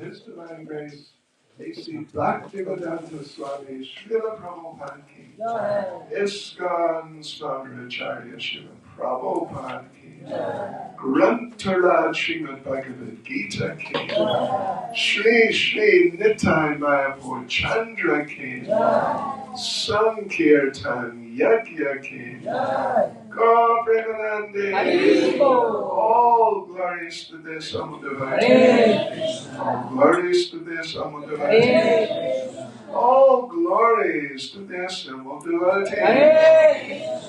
His Divine Grace, A.C. Bhaktivedanta Swami Srila Prabhupada Ki, ISKCON Svamiracharya Shiva Prabhupada Ki, Grantharaj Srimad Bhagavad Gita Ki, Shri Shri Nitai Mayapur Chandra Ki, Sankirtan Yajna Ki, Go Premanande, all glories to this Samudavati, all glories to this Samudavati, all glories to this Samudavati,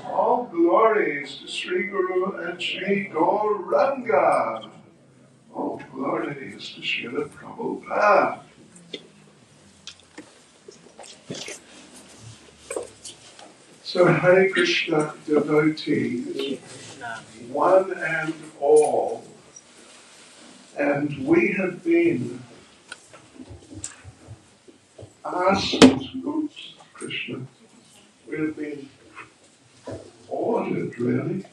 all glories to Sri Guru and Sri Gauranga, all glories to Srila Prabhupada. So Hare Krishna devotees, one and all, and we have been asked, Krishna, we have been ordered really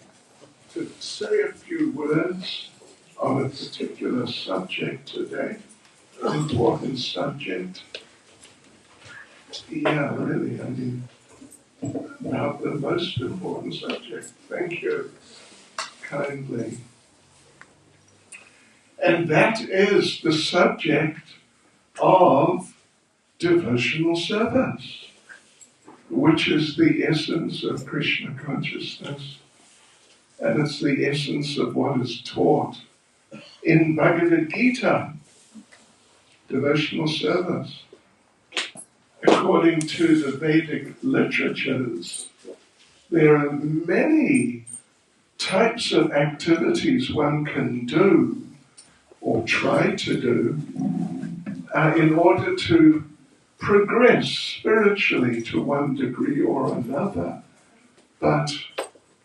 to say a few words on a particular subject today, an important subject. Yeah, really, I mean, about the most important subject. Thank you kindly. And that is the subject of devotional service, which is the essence of Krishna consciousness. And it's the essence of what is taught in Bhagavad Gita, devotional service. According to the Vedic literatures, there are many types of activities one can do or try to do in order to progress spiritually to one degree or another. But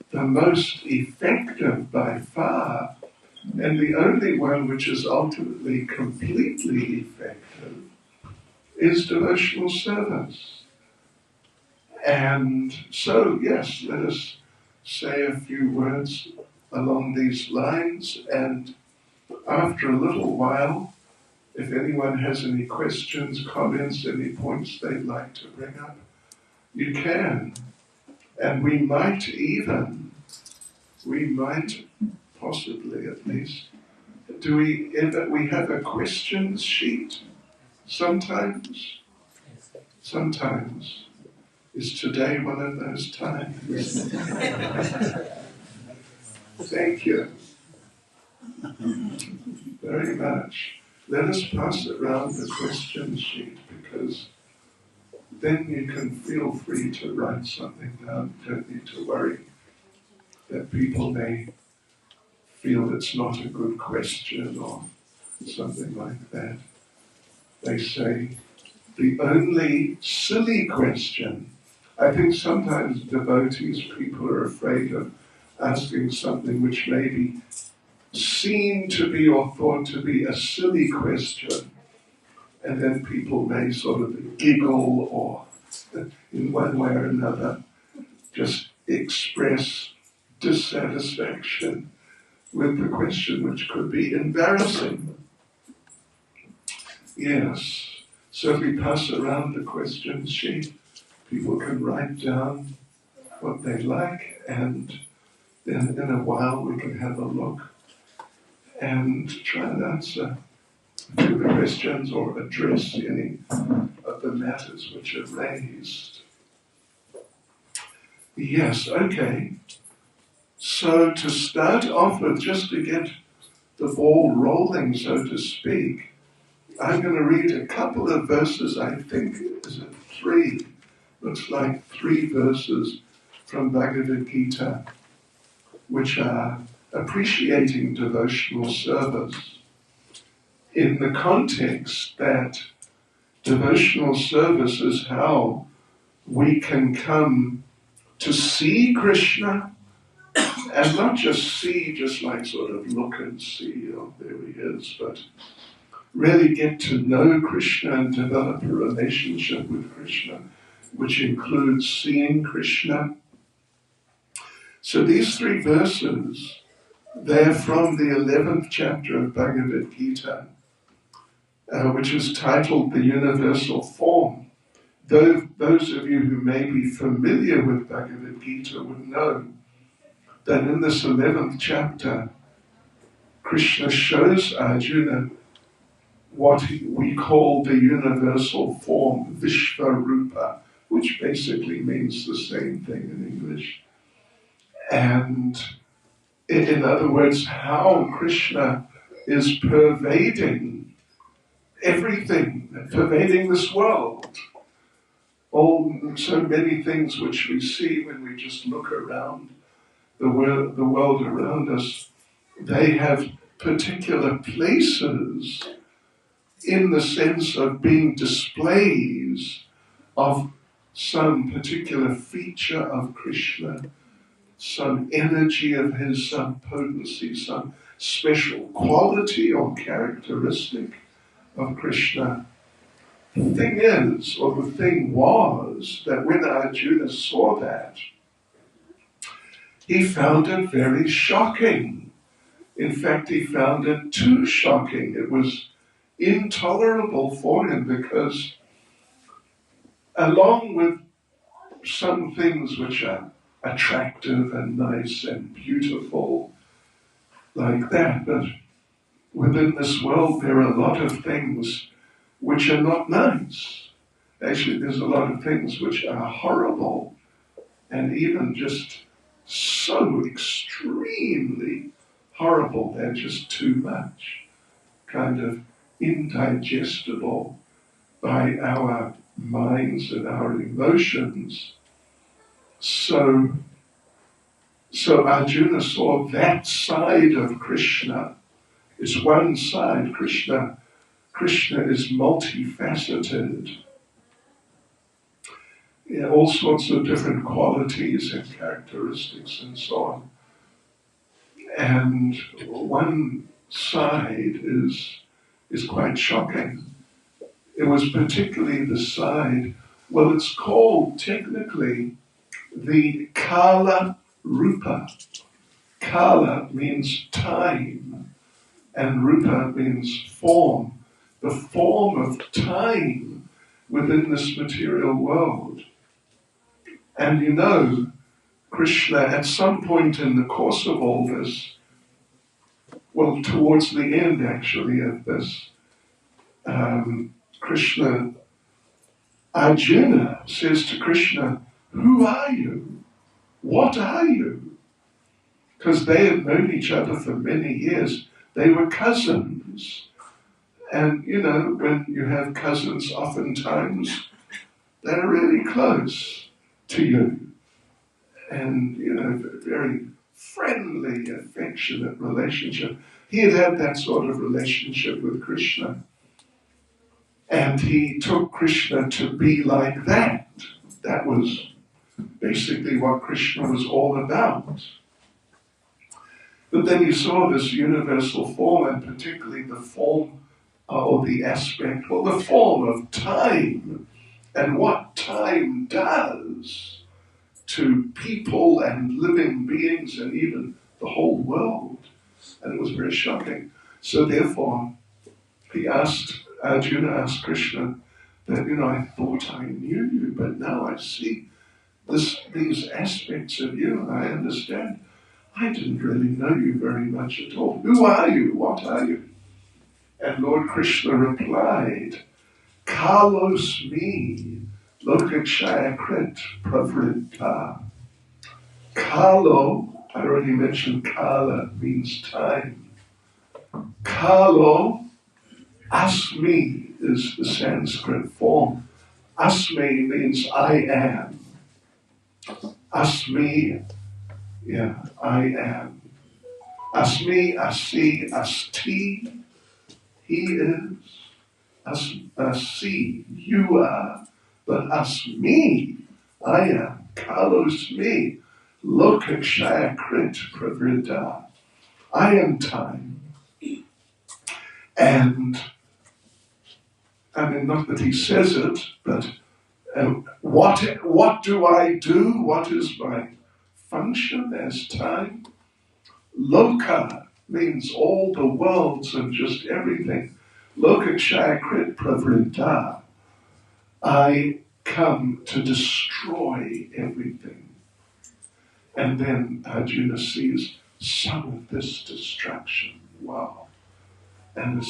the most effective by far, and the only one which is ultimately completely effective, is devotional service. And so, yes, let us say a few words along these lines, and after a little while, if anyone has any questions, comments, any points they'd like to bring up, you can. And we might possibly at least, we have a questions sheet sometimes. Sometimes. Is today one of those times? Thank you very much. Let us pass around the question sheet, because then you can feel free to write something down. You don't need to worry that people may feel it's not a good question or something like that. They say, the only silly question. I think sometimes devotees, people are afraid of asking something which may be seen to be or thought to be a silly question, and then people may sort of giggle or in one way or another just express dissatisfaction with the question, which could be embarrassing. Yes, so if we pass around the question sheet, people can write down what they like, and then in a while we can have a look and try and answer a few of the questions or address any of the matters which are raised. Yes, okay. So to start off with, just to get the ball rolling, so to speak, I'm going to read a couple of verses, I think, is it 3? Looks like 3 verses from Bhagavad Gita, which are appreciating devotional service in the context that devotional service is how we can come to see Krishna, and not just see, just like sort of look and see, oh, there he is, but really get to know Krishna and develop a relationship with Krishna, which includes seeing Krishna. So these 3 verses, they're from the 11th chapter of Bhagavad Gita. which is titled The Universal Form. Those of you who may be familiar with Bhagavad Gita would know that in this 11th chapter, Krishna shows Arjuna what we call the universal form, Vishvarupa, which basically means the same thing in English. And in other words, how Krishna is pervading everything, pervading this world. So many things which we see when we just look around the world around us, they have particular places in the sense of being displays of some particular feature of Krishna, some energy of his, some potency, some special quality or characteristic of Krishna. The thing is, or the thing was, that when Arjuna saw that, he found it very shocking. In fact, he found it too shocking. It was intolerable for him because, along with some things which are attractive and nice and beautiful like that, but within this world there are a lot of things which are not nice. Actually, there's a lot of things which are horrible and even just so extremely horrible, they're just too much, kind of indigestible by our minds and our emotions. So Arjuna saw that side of Krishna. It's one side. Krishna is multifaceted. Yeah, all sorts of different qualities and characteristics and so on. And one side is quite shocking. It was particularly the side, well, it's called technically the Kala Rupa. Kala means time, and Rupa means form. The form of time within this material world. And you know, Krishna, at some point in the course of all this, well, towards the end actually of this, Arjuna says to Krishna, "Who are you? What are you?" Because they had known each other for many years. They were cousins. And, you know, when you have cousins, oftentimes they're really close to you. And, you know, very friendly, affectionate relationship. He had that sort of relationship with Krishna. And he took Krishna to be like that. That was basically what Krishna was all about. But then he saw this universal form, and particularly the form or the aspect, well, the form of time, and what time does to people and living beings and even the whole world. And it was very shocking. So therefore, Arjuna asked Krishna that, you know, I thought I knew you, but now I see these aspects of you, and I understand I didn't really know you very much at all. Who are you? What are you? And Lord Krishna replied, Kalos me, lokakshaya krit pravrita. Kalo, I already mentioned Kala means time. Kalo, asmi is the Sanskrit form. Asmi means I am. Asmi, yeah, I am. Asmi, asi, asti, he is. Asi, you are. But asmi, I am. Kalos me, lokakshaya krit pravrita. I am time. And, I mean, not that he says it, but what do I do? What is my function as time? Loka means all the worlds and just everything. Lokakshaya Krit Pravrinta. I come to destroy everything. And then Arjuna sees some of this destruction. Wow. And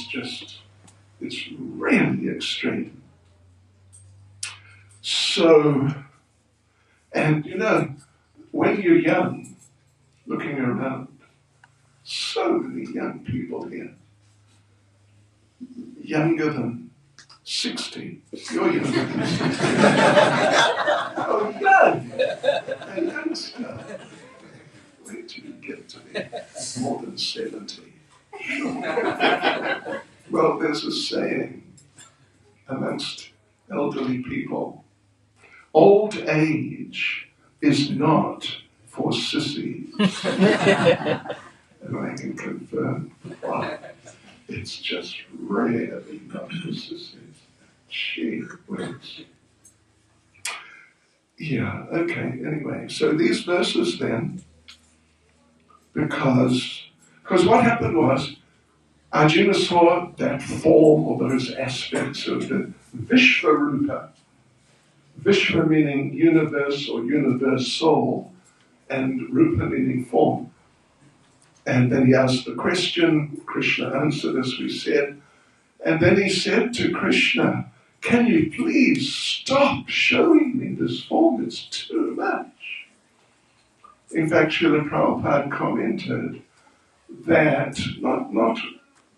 it's really extreme. So, and when you're young, looking around, so many young people here, younger than 60. You're younger than 60. Oh, young! A youngster. Wait till you get to be more than 70. Well, there's a saying amongst elderly people, old age is not for sissies. And I can confirm, wow, it's just really not for sissies. Gee whiz. Yeah, okay, anyway. So these verses then, because what happened was, Arjuna saw that form or those aspects of the Vishvarupa. Vishva meaning universe or universal, and Rupa meaning form. And then he asked the question, Krishna answered as we said, and then he said to Krishna, can you please stop showing me this form? It's too much. In fact, Srila Prabhupada commented that, not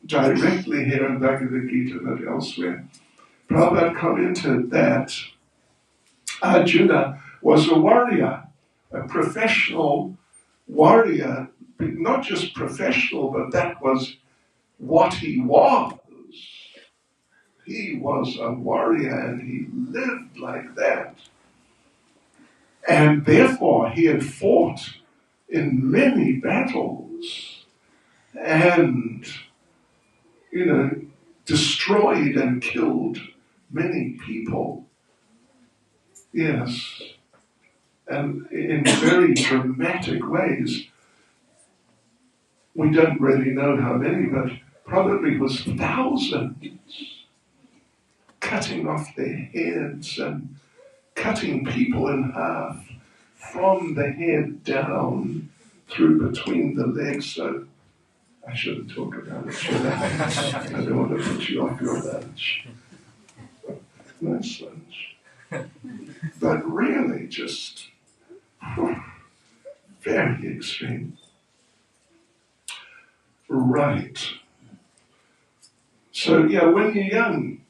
directly here in Bhagavad Gita, but elsewhere, Prabhupada commented that Arjuna was a warrior, a professional warrior, not just professional, but that was what he was. He was a warrior and he lived like that. And therefore he had fought in many battles and, destroyed and killed many people. Yes. And in very dramatic ways. We don't really know how many, but probably was thousands. Cutting off their heads and cutting people in half from the head down through between the legs. So I shouldn't talk about it, should I? I don't want to put you off your lunch. Nice lunch. But really just very extreme. Right. So yeah, when you're young,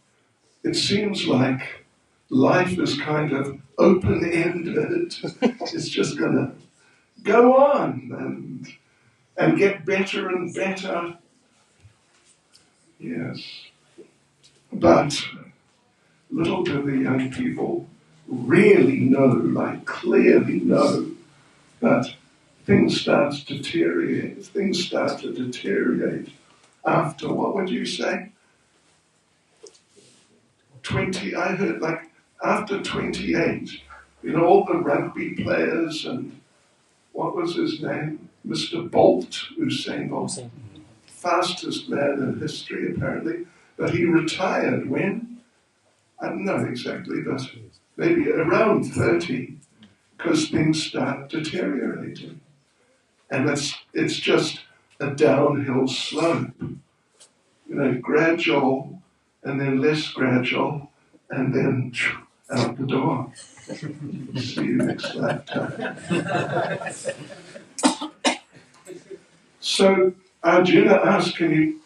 it seems like life is kind of open-ended. It's just going to go on and get better and better. Yes. But little do the young people really know, like clearly know, that things start to deteriorate. Things start to deteriorate after, what would you say? 20, I heard like after 28, all the rugby players and what was his name? Mr. Bolt, Usain Bolt, fastest man in history apparently, but he retired when? I don't know exactly, but maybe around 30, because things start deteriorating. And it's just a downhill slope, gradual and then less gradual and then out the door. See you next lifetime. So Arjuna asked, can you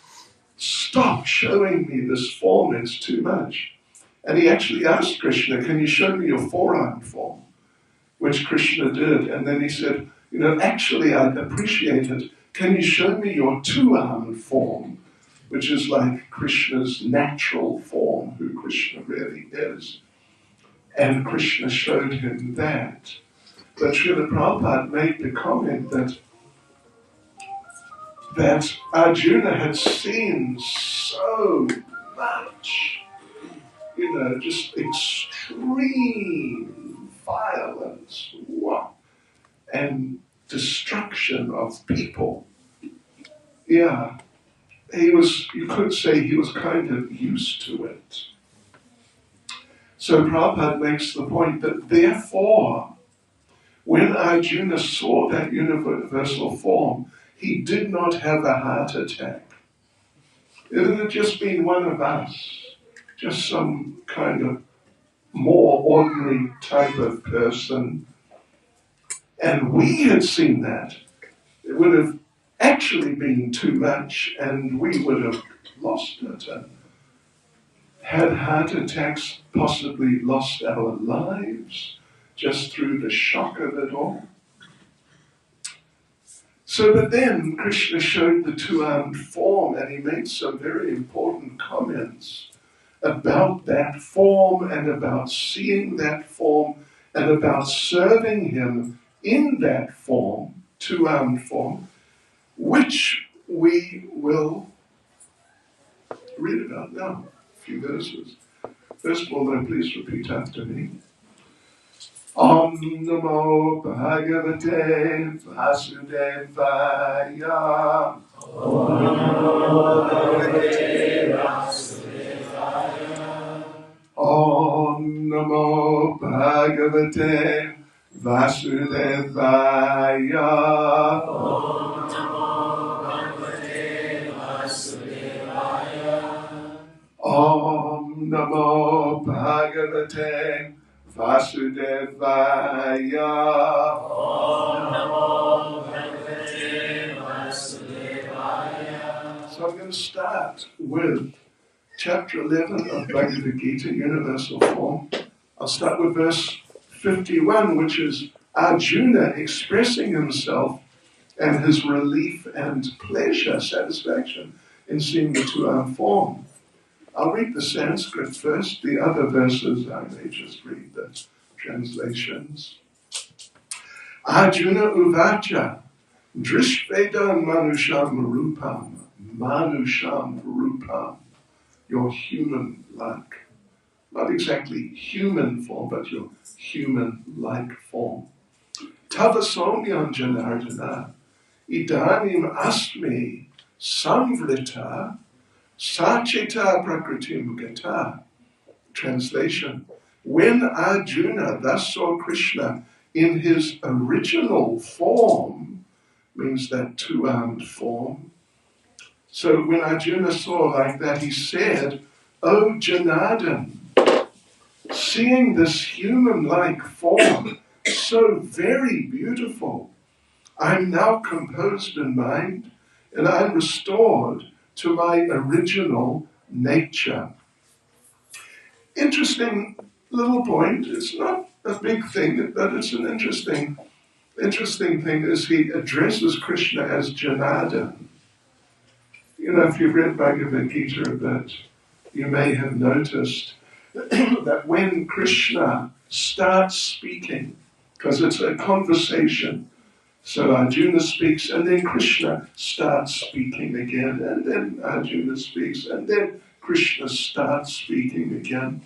stop showing me this form? It's too much. And he actually asked Krishna, can you show me your forearm form? Which Krishna did. And then he said, actually I'd appreciate it. Can you show me your two-armed form? Which is like Krishna's natural form, who Krishna really is. And Krishna showed him that. But Srila Prabhupada made the comment that Arjuna had seen so much, just extreme violence and destruction of people. Yeah. you could say he was kind of used to it. So Prabhupada makes the point that therefore, when Arjuna saw that universal form, he did not have a heart attack. It had just been one of us, just some kind of more ordinary type of person, and we had seen that, it would have actually been too much, and we would have lost it and had heart attacks, possibly lost our lives just through the shock of it all. So, but then Krishna showed the two-armed form, and he made some very important comments about that form and about seeing that form and about serving him in that form, two-armed form, which we will read about now, a few verses. First of all, though, please repeat after me. Om Namo Bhagavate Vasudevaya. Om Namo Bhagavate Vasudevaya. Om Namo Bhagavate Vasudevaya. Om Namo Bhagavate Vasudevaya. Om Namo Bhagavate Vasudevaya. Om Namo Bhagavate Vasudevaya. So I'm going to start with chapter 11 of Bhagavad Gita, Universal Form. I'll start with verse 51, which is Arjuna expressing himself and his relief and pleasure, satisfaction in seeing the two-armed form. I'll read the Sanskrit first. The other verses, I may just read the translations. Arjuna uvacha drishvedam manusham rupam, your human-like. Not exactly human form, but your human-like form. Tava somyam janardana, idanim asmi samvrita Sachita Prakritim Gata. Translation. When Arjuna thus saw Krishna in his original form, means that two-armed form. So when Arjuna saw like that, he said, "O Janardana, seeing this human-like form, so very beautiful, I'm now composed in mind, and I'm restored to my original nature." Interesting little point. It's not a big thing, but it's an interesting thing is he addresses Krishna as Janardana. You know, if you've read Bhagavad Gita a bit, you may have noticed that when Krishna starts speaking, because it's a conversation, so Arjuna speaks, and then Krishna starts speaking again, and then Arjuna speaks, and then Krishna starts speaking again.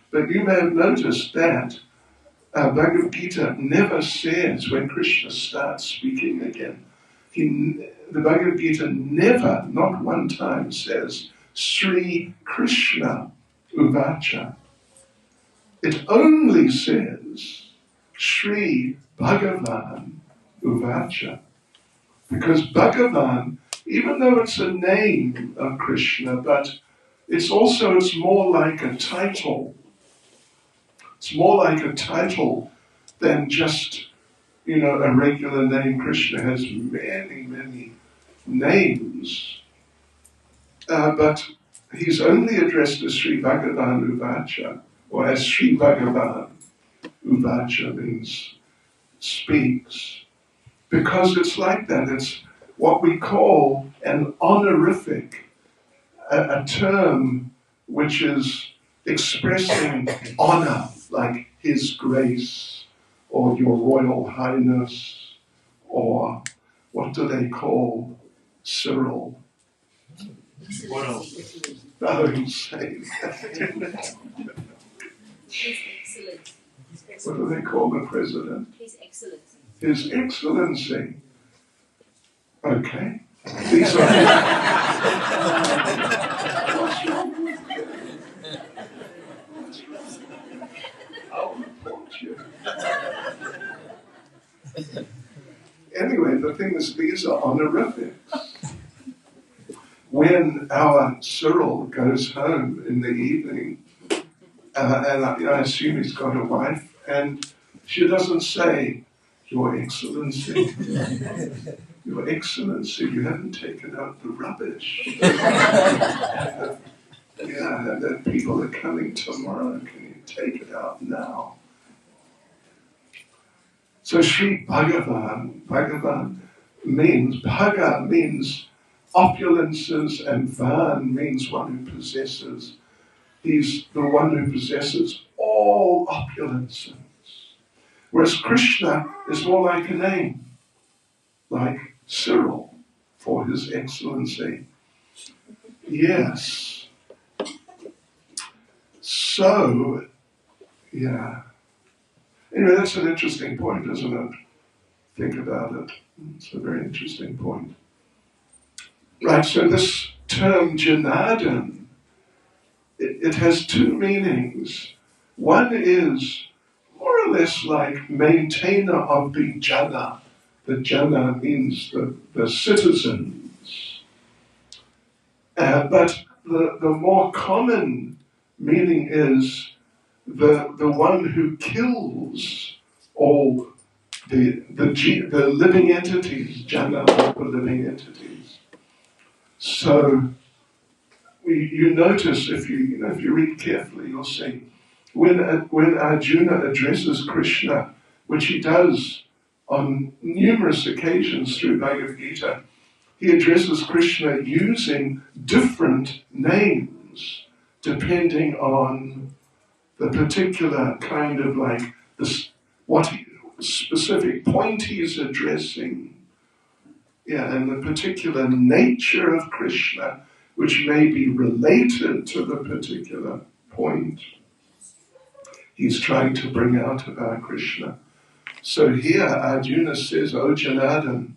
But you may have noticed that Bhagavad Gita never says when Krishna starts speaking again. The Bhagavad Gita never, not one time, says Sri Krishna Uvacha. It only says Sri Bhagavan Uvacha. Because Bhagavan, even though it's a name of Krishna, but it's more like a title. It's more like a title than just, a regular name. Krishna has many, many names. But he's only addressed as Sri Bhagavan Uvacha, or as Sri Bhagavan. Uvacha means speaks. Because it's like that. It's what we call an honorific, a term which is expressing honor, like His Grace, or Your Royal Highness, or what do they call Cyril? What else? Don't say that. His Excellency. What do they call the President? His Excellency. His Excellency. Okay. These are What's wrong with you? What's wrong? I'll report you. Anyway, the thing is, these are honorifics. When our Cyril goes home in the evening, and I assume he's got a wife, and she doesn't say, Your Excellency, Your Excellency, you haven't taken out the rubbish. Yeah, the people are coming tomorrow, can you take it out now? So Sri Bhagavan means, Bhaga means opulences, and Van means one who possesses. He's the one who possesses all opulences. Whereas Krishna is more like a name, like Cyril, for his excellency. Yes. So, yeah. Anyway, that's an interesting point, isn't it? Think about it. It's a very interesting point. Right, so this term Janardhan, it has two meanings. One is more or less like maintainer of the jana. The jana means the citizens. But the more common meaning is the one who kills all the living entities, jana, all the living entities. So you notice if you read carefully, you'll see when Arjuna addresses Krishna, which he does on numerous occasions through Bhagavad Gita, he addresses Krishna using different names depending on the particular kind of specific point he's addressing. Yeah, and the particular nature of Krishna, which may be related to the particular point he's trying to bring out about Krishna. So here Arjuna says, O Janardhan,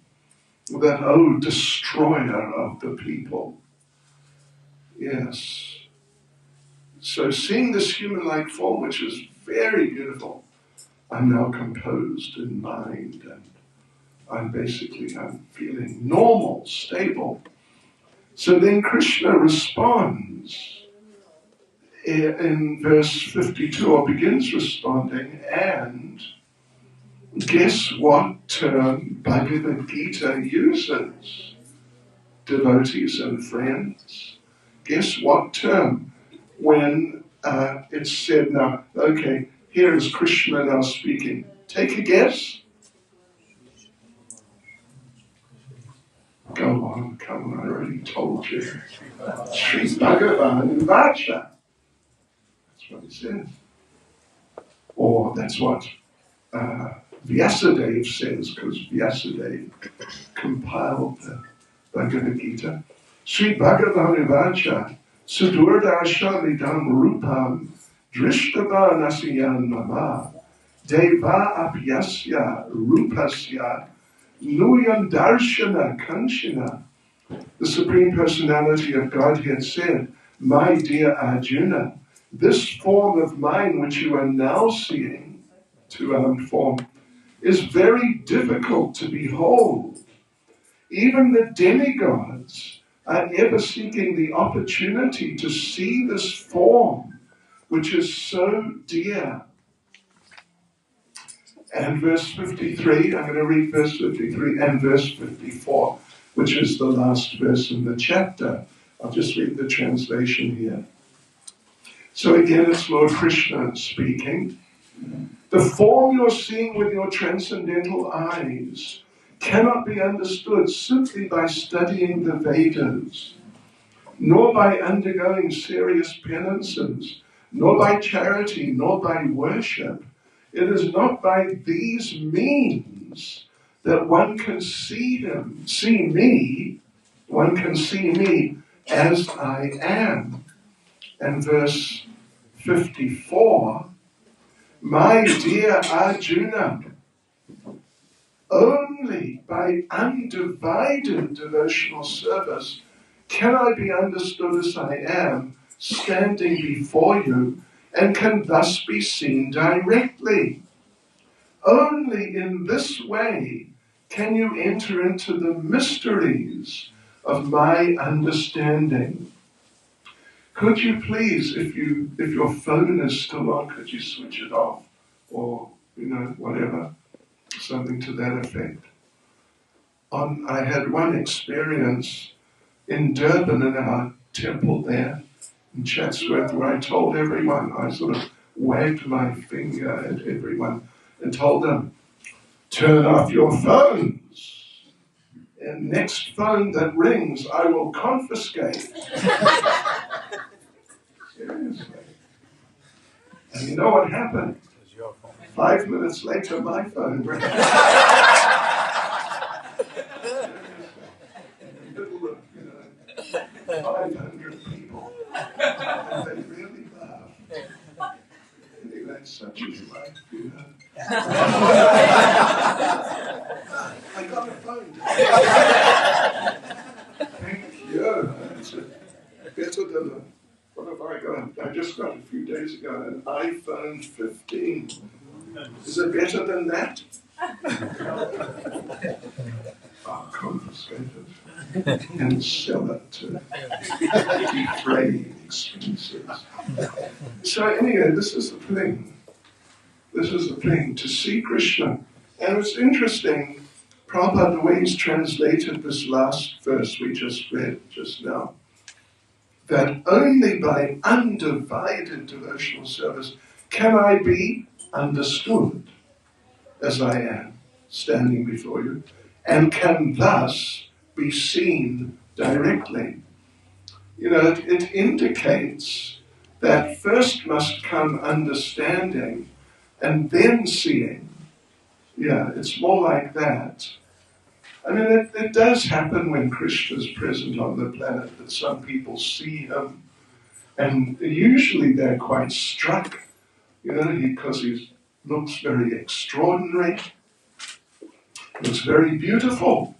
that O destroyer of the people. Yes. So seeing this human-like form, which is very beautiful, I'm now composed in mind, and I'm feeling normal, stable. So then Krishna responds in verse 52, or begins responding, and guess what term Bhagavad Gita uses, devotees and friends? Guess what term? When it's said, now, okay, here is Krishna now speaking. Take a guess. Go on, come on, I already told you. Sri Bhagavan Vacha. That's what it says. Or that's what Vyasadeva says, because Vyasadeva compiled the Bhagavad Gita. Sri Bhagavan Vacha Sudurdarshamidam Rupam Drishtava Nasiyan Mama Deva Apyasya Rupasya Nuyam Darshana Kanchina. The Supreme Personality of Godhead said, My dear Arjuna, this form of mine which you are now seeing, two-armed form, is very difficult to behold. Even the demigods are ever seeking the opportunity to see this form, which is so dear. And verse 53, I'm going to read verse 53 and verse 54, which is the last verse in the chapter. I'll just read the translation here. So again, it's Lord Krishna speaking. The form you're seeing with your transcendental eyes cannot be understood simply by studying the Vedas, nor by undergoing serious penances, nor by charity, nor by worship. It is not by these means that one can one can see me as I am. And verse 54, my dear Arjuna, only by undivided devotional service can I be understood as I am, standing before you, and can thus be seen directly. Only in this way can you enter into the mysteries of my understanding. Could you please, if your phone is still on, could you switch it off? Or, whatever, something to that effect. I had one experience in Durban in our temple there in Chatsworth where I told everyone, I sort of wagged my finger at everyone and told them, turn off your phones. And next phone that rings, I will confiscate. Seriously. And you know what happened? 5 minutes later, my phone rang. In the middle of, 500 people. And they really laughed. Anyway, such is life, I got a phone. Thank you. It's better than what have I got? I just got a few days ago an iPhone 15. Is it better than that? I'll confiscate it and sell it to defray expenses. So anyway, this is the thing. To see Krishna. And it's interesting, Prabhupada, the way he's translated this last verse we just read just now, that only by undivided devotional service can I be understood as I am, standing before you, and can thus be seen directly. It indicates that first must come understanding and then seeing. Yeah, it's more like that. I mean, it does happen when Krishna's present on the planet that some people see him, and usually they're quite struck, because he looks very extraordinary, looks very beautiful,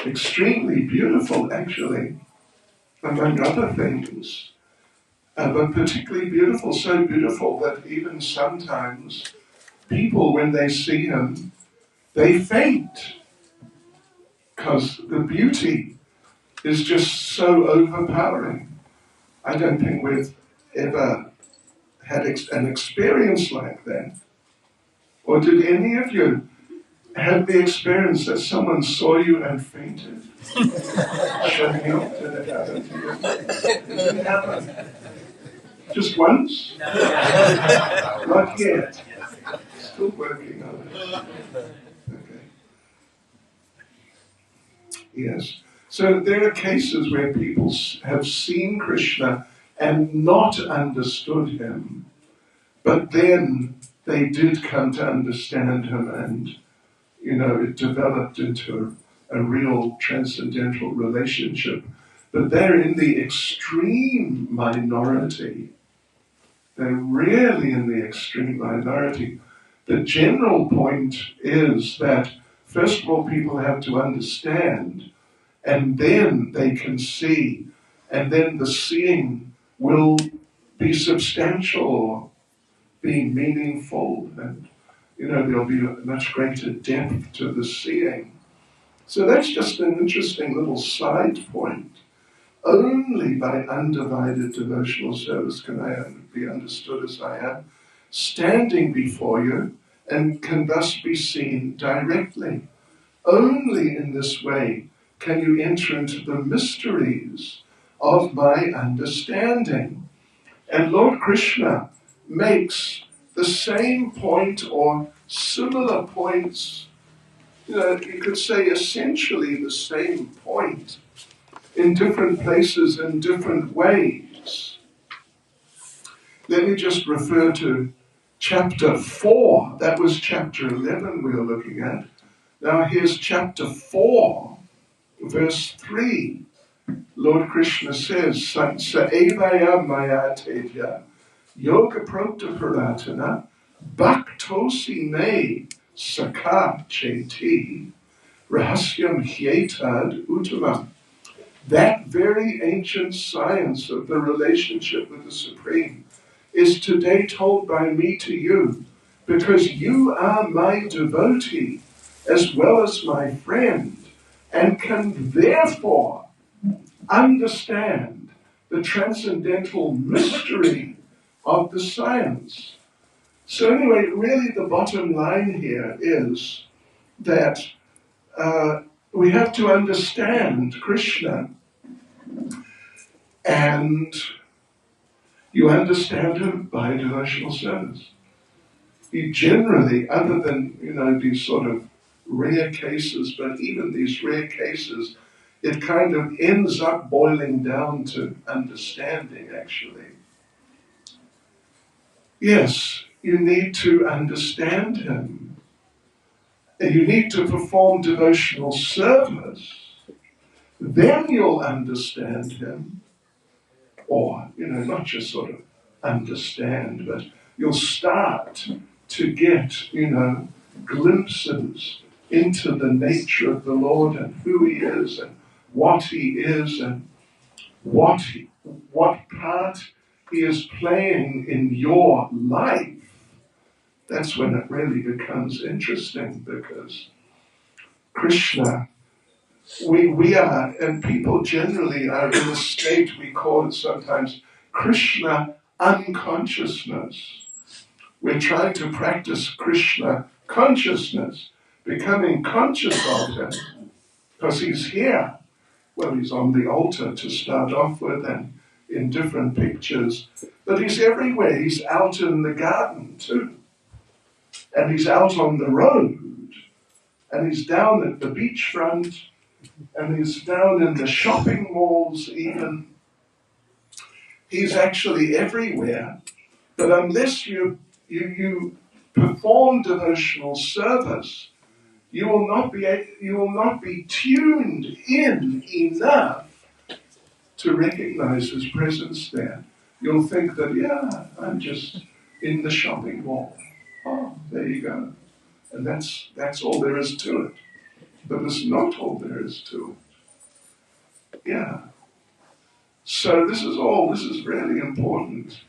extremely beautiful, actually, among other things, but particularly beautiful, so beautiful that even sometimes people, when they see him, they faint, because the beauty is just so overpowering. I don't think we've ever had an experience like that. Or did any of you have the experience that someone saw you and fainted? Show me up. Did it happen to you? Did it happen? Just once? Not yet. Still working on it. Okay. Yes. So there are cases where people have seen Krishna and not understood him, but then they did come to understand him, and it developed into a real transcendental relationship. But they're in the extreme minority. They're really in the extreme minority. The general point is that, first of all, people have to understand, and then they can see, and then the seeing will be substantial, be meaningful, and there'll be a much greater depth to the seeing. So that's just an interesting little side point. Only by undivided devotional service can I be understood as I am, standing before you, and can thus be seen directly. Only in this way can you enter into the mysteries of my understanding. And Lord Krishna makes the same point or similar points, you could say essentially the same point in different places in different ways. Let me just refer to chapter 4. That was chapter 11 we were looking at. Now here's chapter 4, verse 3. Lord Krishna says, Sa evaya maya tedya yoga prokta paratana bhaktosi me sakha cheti rahasyam hyetad uttamam That very ancient science of the relationship with the Supreme is today told by me to you, because you are my devotee as well as my friend, and can therefore understand the transcendental mystery of the science. So anyway, really the bottom line here is that we have to understand Krishna, and you understand him by devotional service. He generally, other than, these sort of rare cases, but even these rare cases, it kind of ends up boiling down to understanding, actually. Yes, you need to understand him. And you need to perform devotional service. Then you'll understand him. Or, not just sort of understand, but you'll start to get, glimpses into the nature of the Lord and who he is and what he is and what part he is playing in your life. That's when it really becomes interesting, because Krishna, we are, and people generally are in a state, we call it sometimes Krishna unconsciousness. We're trying to practice Krishna consciousness, becoming conscious of him, because he's here. Well, he's on the altar to start off with, and in different pictures, but he's everywhere. He's out in the garden too, and he's out on the road, and he's down at the beachfront, and he's down in the shopping malls even. He's actually everywhere, but unless you perform devotional service, you will not be tuned in enough to recognize his presence there. You'll think that, yeah, I'm just in the shopping mall. Oh, there you go. And that's all there is to it. But it's not all there is to it. Yeah. So this is really important.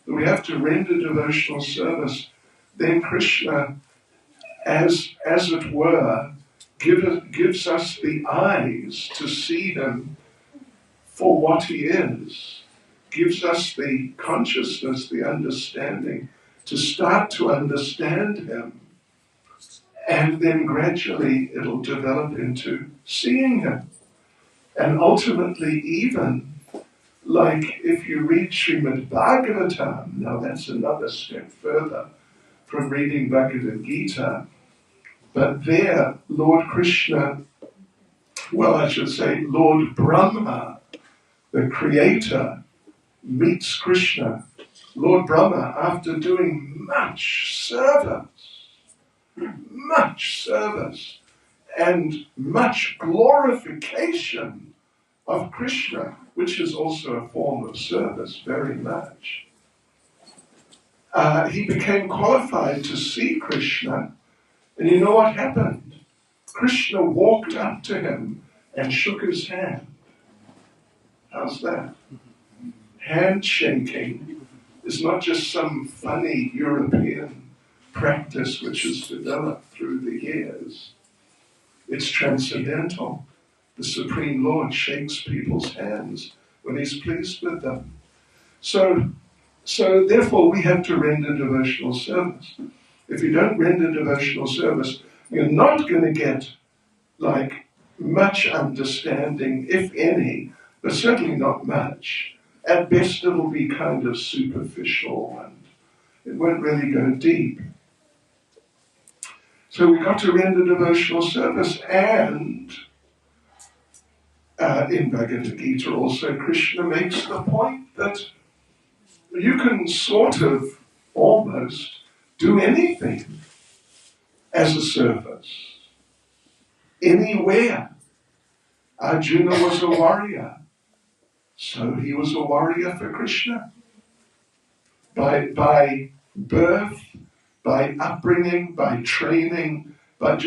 We have to render devotional service. Then Krishna, as it were, gives us the eyes to see him for what he is, gives us the consciousness, the understanding to start to understand him, and then gradually it'll develop into seeing him. And ultimately, even like if you read Srimad Bhagavatam, now that's another step further from reading Bhagavad Gita, but there Lord Krishna, Lord Brahma, the creator, meets Krishna. Lord Brahma, after doing much service, and much glorification of Krishna, which is also a form of service, very much. He became qualified to see Krishna, and you know what happened? Krishna walked up to him and shook his hand. How's that? Handshaking is not just some funny European practice which has developed through the years. It's transcendental. The Supreme Lord shakes people's hands when he's pleased with them. So therefore we have to render devotional service. If you don't render devotional service, you're not going to get much understanding, if any, but certainly not much. At best it'll be kind of superficial and it won't really go deep. So we've got to render devotional service, and in Bhagavad Gita also Krishna makes the point that you can sort of almost do anything as a service, anywhere. Arjuna was a warrior, so he was a warrior for Krishna. By birth, by upbringing, by training, by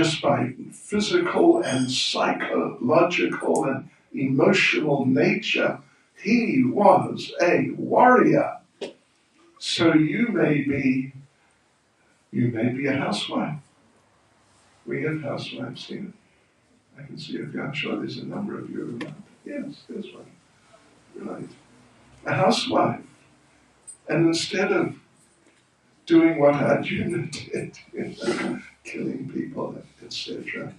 physical and psychological and emotional nature. He was a warrior. So you may be a housewife. We have housewives here. I can see if I'm sure there's a number of you around. Yes, there's one. Right. A housewife. And instead of doing what Arjuna did, killing people, etc.,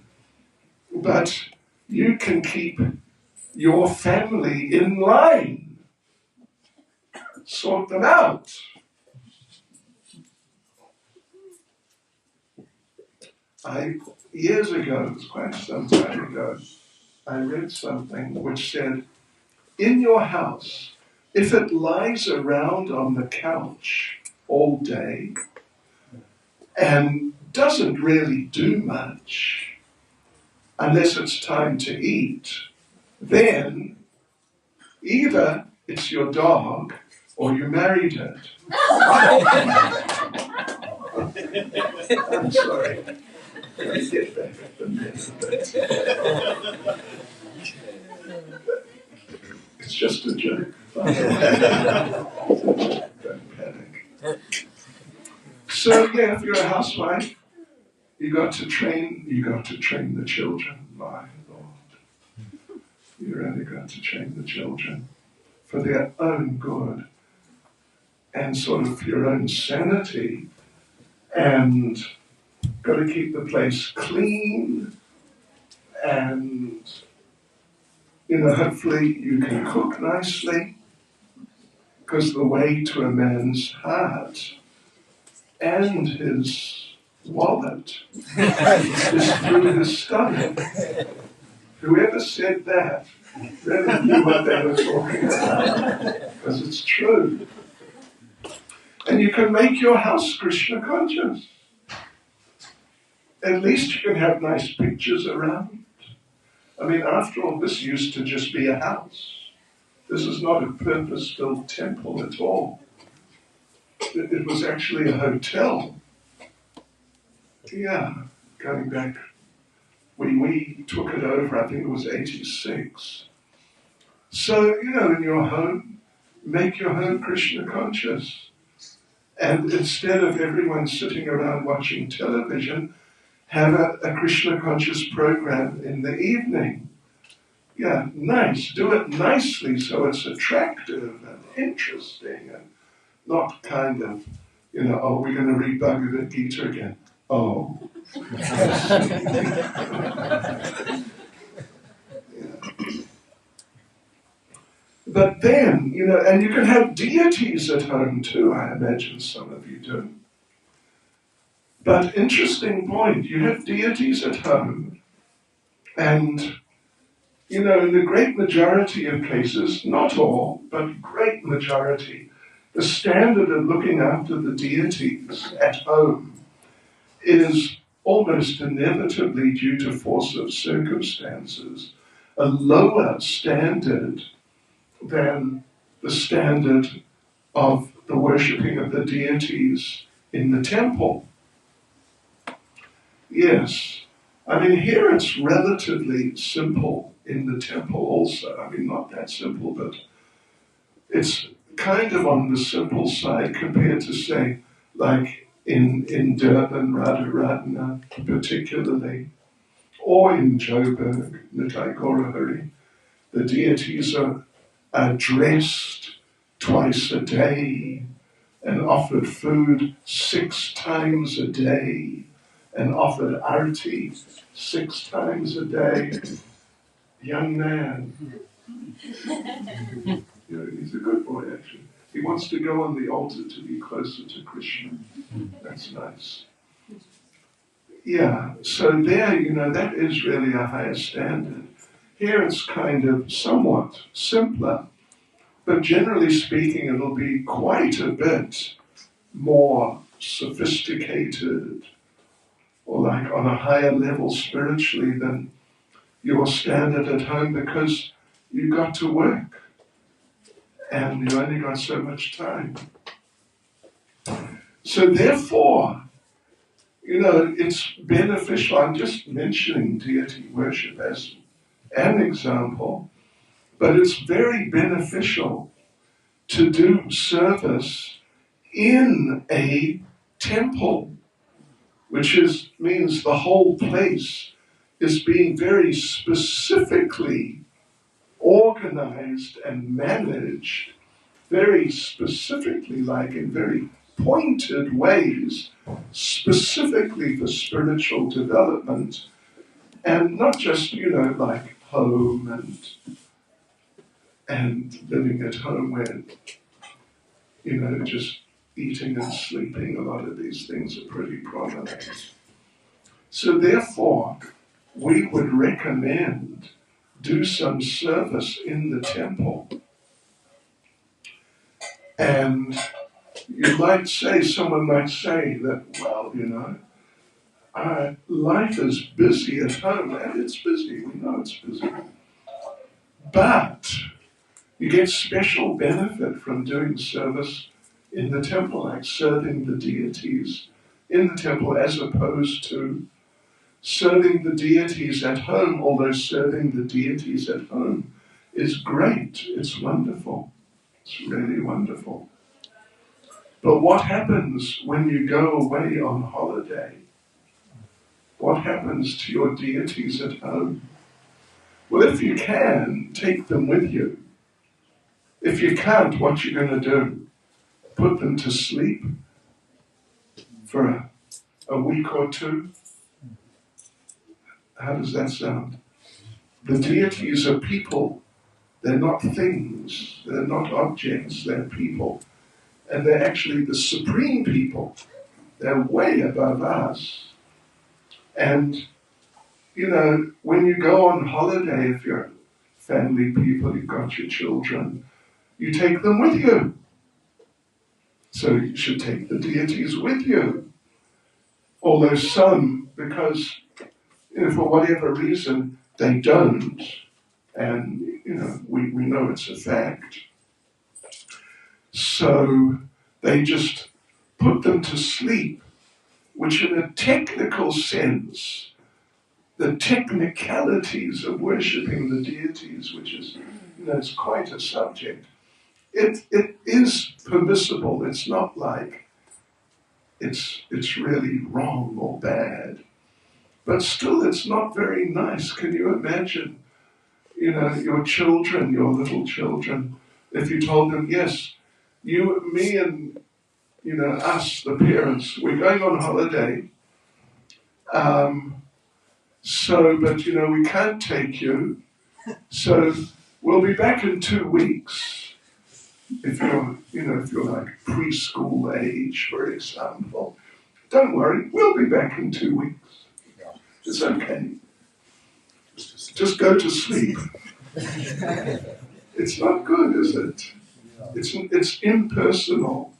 but you can keep your family in line. Sort them out. Years ago, it was quite some time ago, I read something which said, in your house, if it lies around on the couch all day and doesn't really do much, unless it's time to eat, then either it's your dog or you married it. I'm sorry. Let me get back at the minute. It's just a joke. Don't panic. So yeah, if you're a housewife, you got to train the children. My Lord. You really got to train the children for their own good and sort of your own sanity, and got to keep the place clean, and hopefully you can cook nicely, because the way to a man's heart and his wallet is through his stomach. Whoever said that really knew what they were talking about, because it's true. And you can make your house Krishna conscious. At least you can have nice pictures around. I mean, after all, this used to just be a house. This is not a purpose-built temple at all. It was actually a hotel. Yeah, going back, we took it over, I think it was 86. So, in your home, make your home Krishna conscious. And instead of everyone sitting around watching television, have a Krishna conscious program in the evening. Yeah, nice. Do it nicely so it's attractive and interesting and not kind of, oh, we're going to read Bhagavad Gita again. Oh. But then, and you can have deities at home too, I imagine some of you do. But interesting point, you have deities at home, and, in the great majority of cases, not all, but great majority, the standard of looking after the deities at home is almost inevitably, due to force of circumstances, a lower standard than the standard of the worshipping of the deities in the temple. Yes. I mean, here it's relatively simple in the temple also. I mean, not that simple, but it's kind of on the simple side compared to, say, like in Durban, Radharatna particularly, or in Joburg, Nitai Gaurahari. The deities are dressed twice a day and offered food 6 times a day and offered arti 6 times a day. Young man. He's a good boy, actually. He wants to go on the altar to be closer to Krishna. That's nice. Yeah, so there, that is really a higher standard. Here it's kind of somewhat simpler, but generally speaking, it'll be quite a bit more sophisticated, or like on a higher level spiritually than your standard at home, because you got to work and you only got so much time. So therefore, it's beneficial. I'm just mentioning deity worship as an example, But it's very beneficial to do service in a temple, which means the whole place is being very specifically organized and managed, very specifically, like in very pointed ways, specifically for spiritual development, and not just, like home and living at home where, just eating and sleeping. A lot of these things are pretty prominent. So therefore, we would recommend do some service in the temple. And someone might say that, well, life is busy at home, and it's busy, we know it's busy. But you get special benefit from doing service in the temple, like serving the deities in the temple, as opposed to serving the deities at home, although serving the deities at home is great, it's wonderful, it's really wonderful. But what happens when you go away on holiday? What happens to your deities at home? Well, if you can, take them with you. If you can't, what you're going to do? Put them to sleep for a week or two? How does that sound? The deities are people. They're not things. They're not objects. They're people. And they're actually the supreme people. They're way above us. And, when you go on holiday, if you're family people, you've got your children, you take them with you. So you should take the deities with you. Although some, because, for whatever reason, they don't. And, we know it's a fact. So they just put them to sleep, which in a technical sense, the technicalities of worshipping the deities, which is, it's quite a subject. It is permissible. It's not like it's really wrong or bad. But still, it's not very nice. Can you imagine, your children, your little children, if you told them, yes, you, me, and, us, the parents, we're going on holiday, but, we can't take you, so we'll be back in 2 weeks. If you're like preschool age, for example, don't worry, we'll be back in 2 weeks. It's okay. Just go to sleep. It's not good, is it? It's impersonal.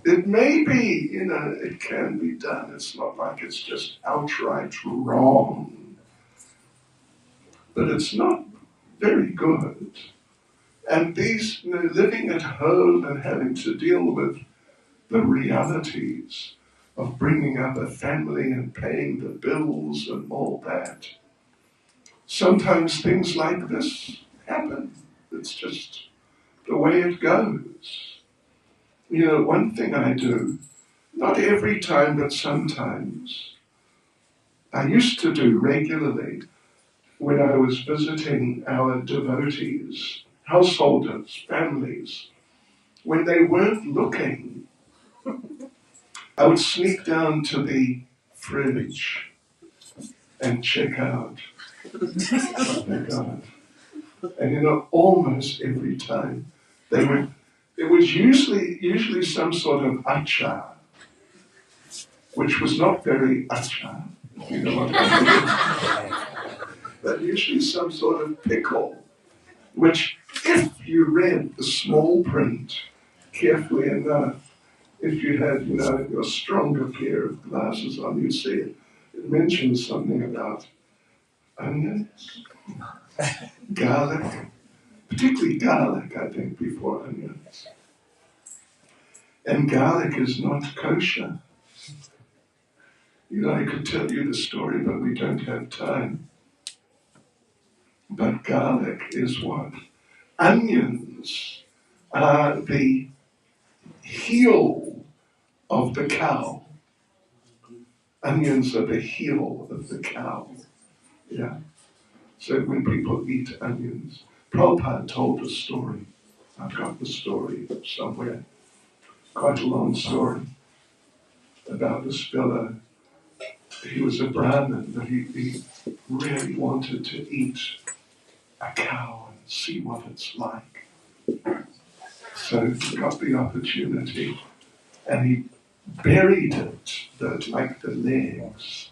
It may be, it can be done. It's not like it's just outright wrong. But it's not very good. And these, living at home and having to deal with the realities of bringing up a family and paying the bills and all that. Sometimes things like this happen. It's just the way it goes. One thing I do, not every time, but sometimes, I used to do regularly when I was visiting our devotees, householders, families, when they weren't looking, I would sneak down to the fridge and check out. Oh my God. And almost every time they would, it was usually some sort of achar, which was not very achar, if you know what I mean. But usually some sort of pickle, which, if you read the small print carefully enough, if you had, your stronger pair of glasses on, you'd see it. It mentions something about onions, garlic, particularly garlic, I think, before onions. And garlic is not kosher. I could tell you the story, but we don't have time. But garlic is what? Onions are the heel of the cow. Onions are the heel of the cow. Yeah. So when people eat onions, Prabhupada told a story. I've got the story somewhere. Quite a long story about this fellow. He was a Brahmin, but he really wanted to eat a cow and see what it's like. So he got the opportunity and he buried it, like the legs.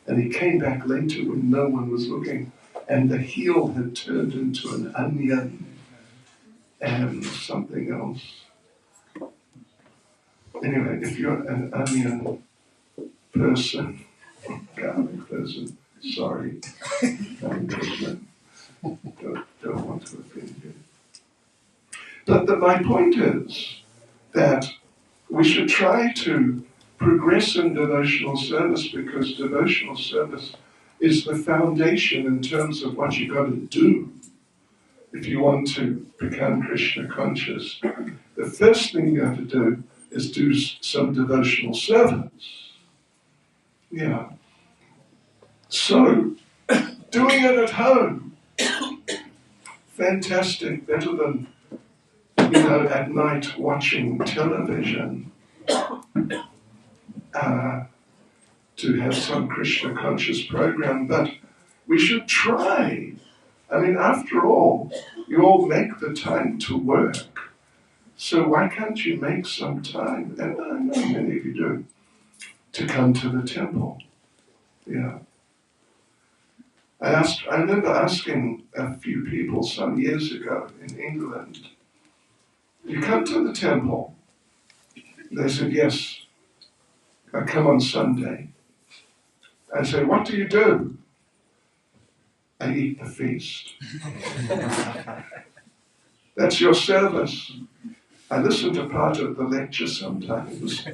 And he came back later when no one was looking, and the heel had turned into an onion and something else. Anyway, if you're an onion person, garlic person, sorry, don't want to offend you. But my point is that we should try to progress in devotional service, because devotional service is the foundation in terms of what you've got to do if you want to become Krishna conscious. The first thing you have to do is do some devotional service. Yeah. So, doing it at home, fantastic, better than, at night watching television. To have some Krishna conscious program, but we should try. I mean, after all, you all make the time to work, so why can't you make some time, and I know many of you do, to come to the temple? Yeah. I remember asking a few people some years ago in England, you come to the temple? They said, yes, I come on Sunday. I said, what do you do? I eat the feast. That's your service. I listen to part of the lecture sometimes.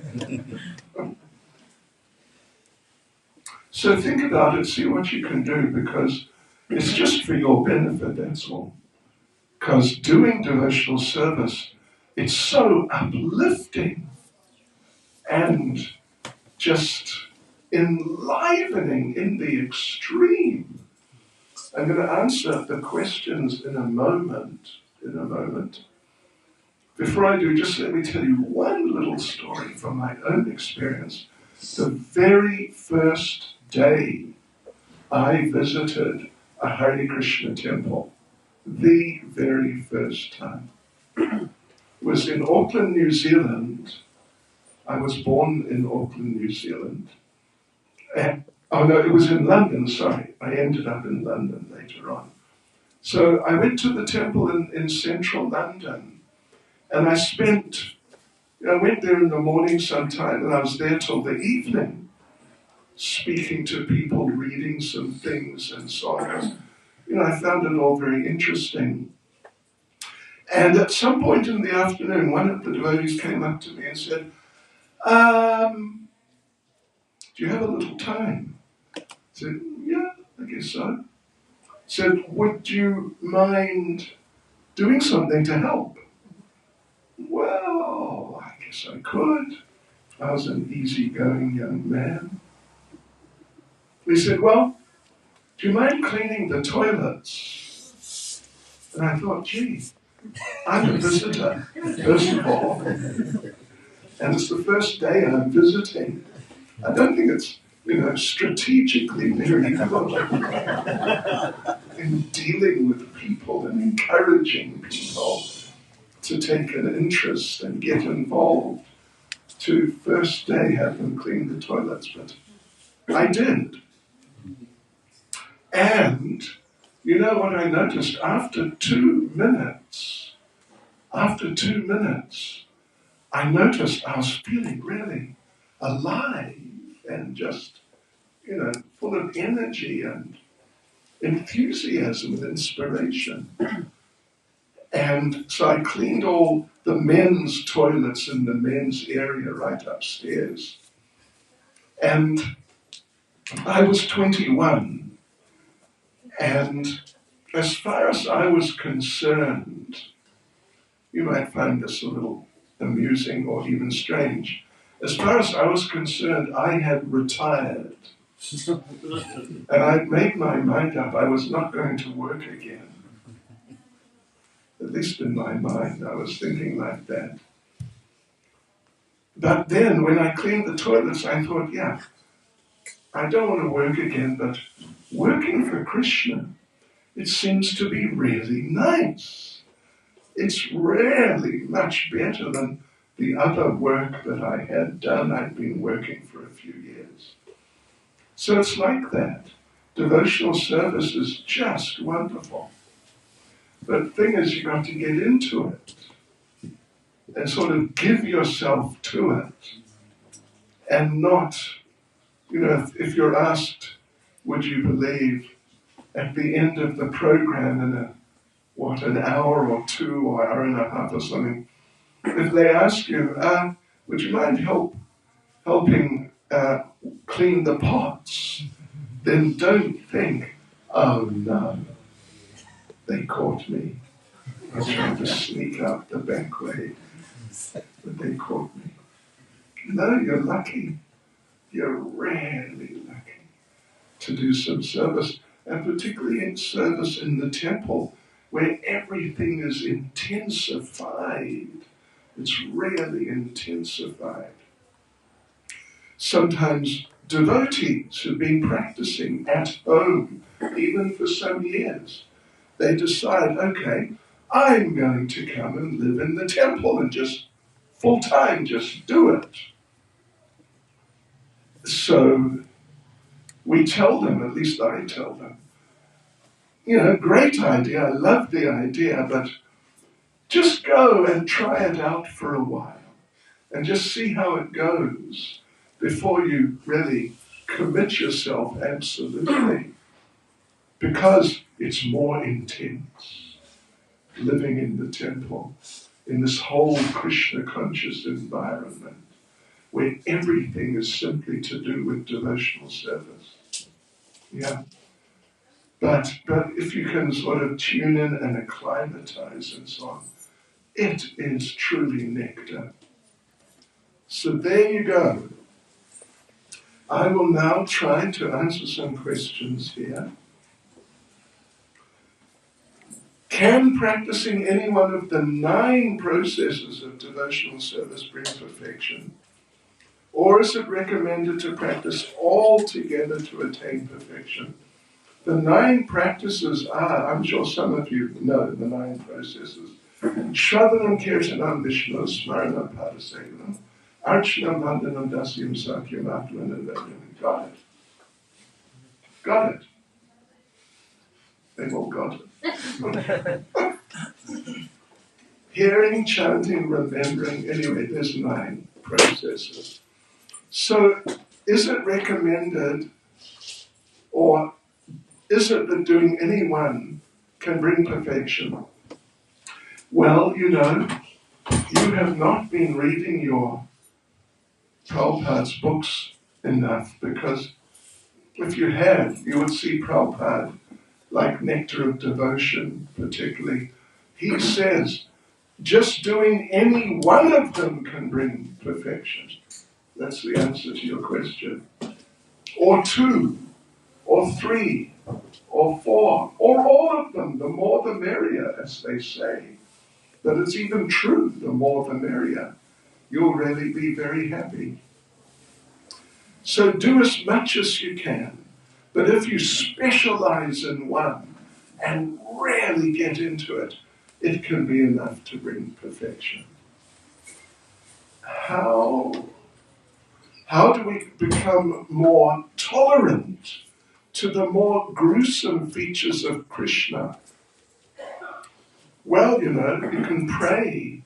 So think about it, see what you can do, because it's just for your benefit, that's all. Because doing devotional service, it's so uplifting and just enlivening in the extreme. I'm going to answer the questions in a moment. Before I do, just let me tell you one little story from my own experience. The very first day I visited a Hare Krishna temple, the very first time, was in Auckland, New Zealand. I was born in Auckland, New Zealand. It was in London, sorry. I ended up in London later on. So I went to the temple in central London, and I went there in the morning sometime, and I was there till the evening, speaking to people, reading some things and so on. I found it all very interesting. And at some point in the afternoon, one of the devotees came up to me and said, do you have a little time? I said, yeah, I guess so. Said, would you mind doing something to help? Well, I guess I could. I was an easygoing young man. He said, well, do you mind cleaning the toilets? And I thought, gee, I'm a visitor, first of all. And it's the first day I'm visiting. I don't think it's, strategically very good in dealing with people and encouraging people to take an interest and get involved, to first day have them clean the toilets, but I did. And you know what I noticed? After 2 minutes, I noticed I was feeling really alive and just, full of energy and enthusiasm and inspiration. And so I cleaned all the men's toilets in the men's area right upstairs. And I was 21, and as far as I was concerned, you might find this a little amusing or even strange. As far as I was concerned, I had retired. And I'd made my mind up I was not going to work again. At least in my mind, I was thinking like that. But then, when I cleaned the toilets, I thought, yeah, I don't want to work again, but working for Krishna, it seems to be really nice. It's really much better than the other work that I had done. I'd been working for a few years. So it's like that. Devotional service is just wonderful. But the thing is, you've got to get into it and sort of give yourself to it and not, if you're asked, would you believe, at the end of the program in an hour or two or hour and a half or something, if they ask you, would you mind helping clean the pots, then don't think, oh no, they caught me. I was trying to sneak out the back way, but they caught me. No, you're lucky. You're really lucky to do some service, and particularly in service in the temple, where everything is intensified. It's really intensified. Sometimes devotees who've been practicing at home, even for some years, they decide, okay, I'm going to come and live in the temple and just full-time, just do it. So we tell them, at least I tell them, great idea, I love the idea, but just go and try it out for a while and just see how it goes before you really commit yourself absolutely, because it's more intense living in the temple, in this whole Krishna conscious environment where everything is simply to do with devotional service. Yeah. But if you can sort of tune in and acclimatize and so on, it is truly nectar. So there you go. I will now try to answer some questions here. Can practicing any one of the 9 processes of devotional service bring perfection? Or is it recommended to practice all together to attain perfection? The 9 practices are, I'm sure some of you know the 9 processes. Shravanam Kirtanam Vishnu Smaranam Padasevanam Archanam Vandanam Dasyam Sakyam Atmanam Vedam. Got it. Got it. They've all got it. Hearing, chanting, remembering, anyway, there's 9 processes. So, is it recommended, or is it that doing any one can bring perfection? Well, you have not been reading your Prabhupada's books enough, because if you had, you would see Prabhupada, like Nectar of Devotion particularly, he says, just doing any one of them can bring perfection. That's the answer to your question. Or 2, or 3, or 4, or all of them, the more the merrier, as they say. But it's even true, the more the merrier. You'll really be very happy. So do as much as you can. But if you specialize in one and really get into it, it can be enough to bring perfection. How do we become more tolerant to the more gruesome features of Krishna? Well, you can pray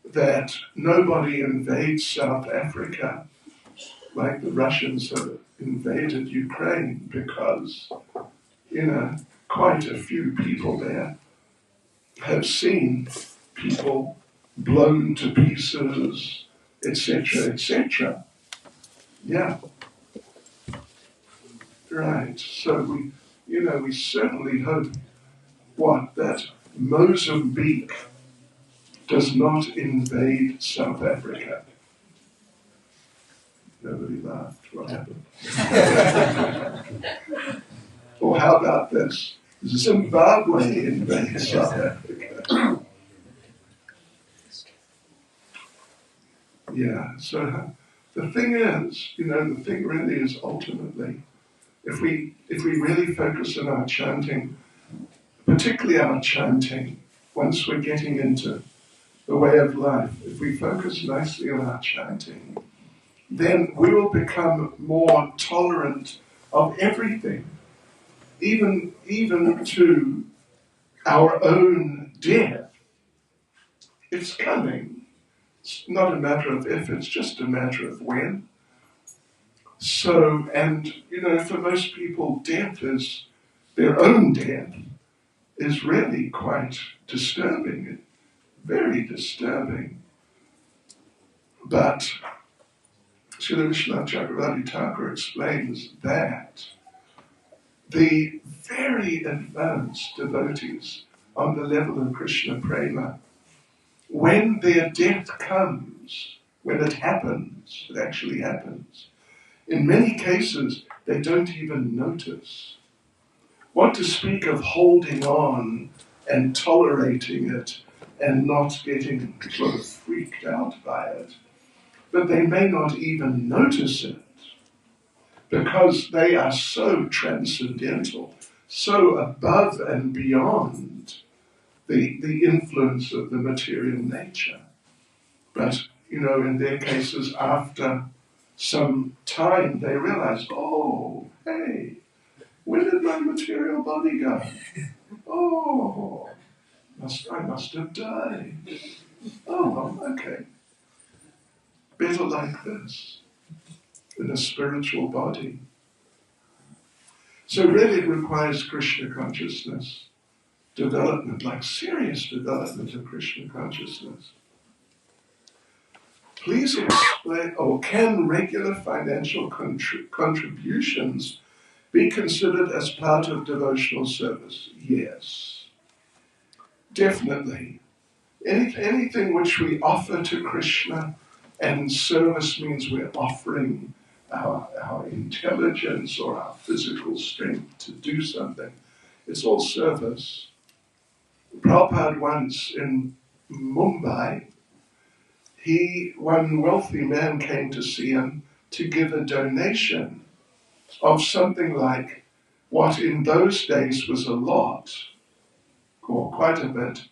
that nobody invades South Africa like the Russians have invaded Ukraine, because, quite a few people there have seen people blown to pieces, etc., etc. Yeah. Right. So we certainly hope that Mozambique does not invade South Africa. Nobody laughed. What happened? Or how about this? Zimbabwe invades South Africa. Yeah, so the thing is, the thing really is ultimately, if we really focus on our chanting, particularly our chanting, once we're getting into the way of life, if we focus nicely on our chanting, then we will become more tolerant of everything, even to our own death. It's coming. It's not a matter of if, it's just a matter of when. So, and for most people, their own death is really quite disturbing, very disturbing. But Srila Vishwanath Chakravarti Thakur explains that the very advanced devotees on the level of Krishna Prema, when their death comes, when it happens, it actually happens, in many cases they don't even notice. What to speak of holding on and tolerating it and not getting sort of freaked out by it. But they may not even notice it because they are so transcendental, so above and beyond the influence of the material nature. But, in their cases, after some time, they realize, oh, hey, where did my material body go? Oh, I must have died. Oh, well, okay. Better like this, in a spiritual body. So really it requires Krishna consciousness development, like serious development of Krishna consciousness. Please explain, can regular financial contributions be considered as part of devotional service? Yes, definitely. Anything which we offer to Krishna, and service means we're offering our intelligence or our physical strength to do something. It's all service. Prabhupada once in Mumbai, one wealthy man came to see him to give a donation of something like what in those days was a lot, or quite a bit,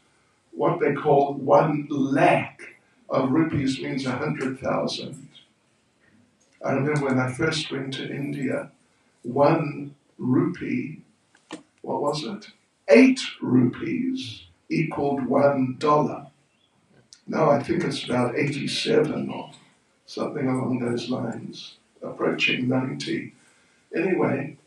what they call 1 lakh of rupees means 100,000. I remember when I first went to India, 1 rupee, what was it? 8 rupees equaled $1. Now I think it's about 87 or something along those lines, approaching 90. Anyway,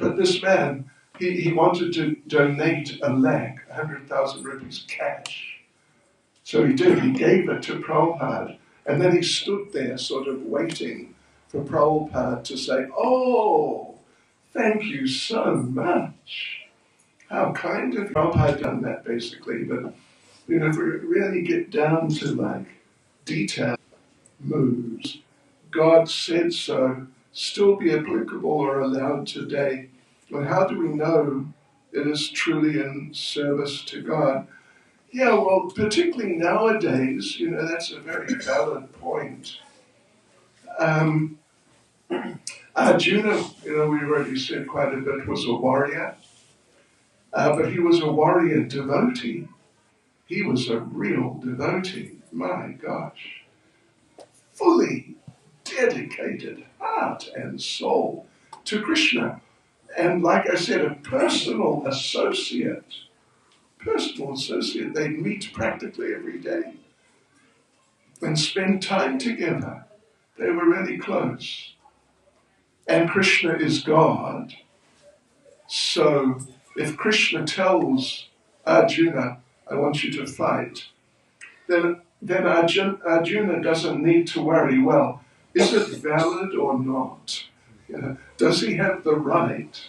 but this man, he wanted to donate 1 lakh, 100,000 rupees cash. So he did, he gave it to Prabhupada, and then he stood there sort of waiting for Prabhupada to say, oh, thank you so much. How kind of you. Prabhupada had done that basically, but if we really get down to like detailed moves, God said so, still be applicable or allowed today. But how do we know it is truly in service to God? Yeah, well, particularly nowadays, that's a very valid point. Arjuna, we already said quite a bit, was a warrior, but he was a warrior devotee. He was a real devotee, my gosh. Fully dedicated, heart and soul, to Krishna. And like I said, a personal associate. They'd meet practically every day and spend time together. They were really close. And Krishna is God. So if Krishna tells Arjuna, I want you to fight, then Arjuna doesn't need to worry, well, is it valid or not? Does he have the right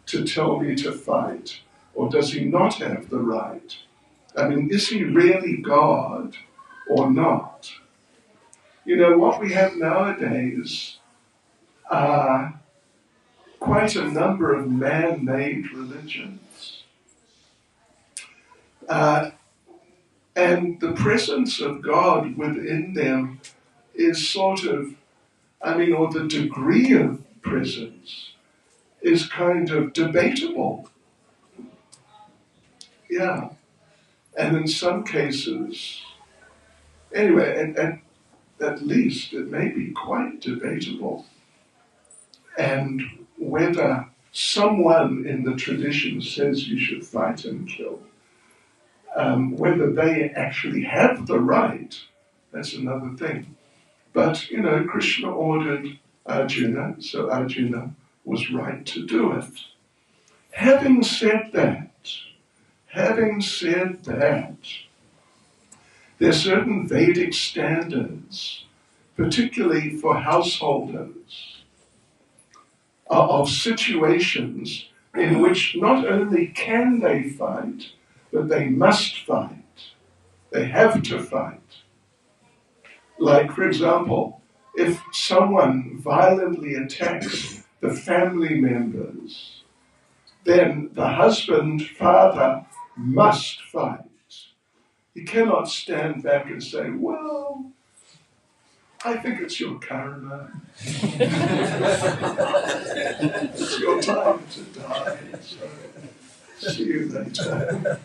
to tell me to fight? or does he not have the right? I mean, is he really God or not? You know, what we have nowadays are quite a number of man-made religions. And the presence of God within them is sort of, or the degree of presence is kind of debatable. Yeah. And in some cases, anyway, and at least it may be quite debatable. And whether someone in the tradition says you should fight and kill, whether they actually have the right, that's another thing. But, Krishna ordered Arjuna, so Arjuna was right to do it. Having said that, there are certain Vedic standards, particularly for householders, of situations in which not only can they fight, but they must fight. They have to fight. Like, for example, if someone violently attacks the family members, then the husband, father, must fight. He cannot stand back and say, well, I think it's your karma. It's your time to die, so see you later.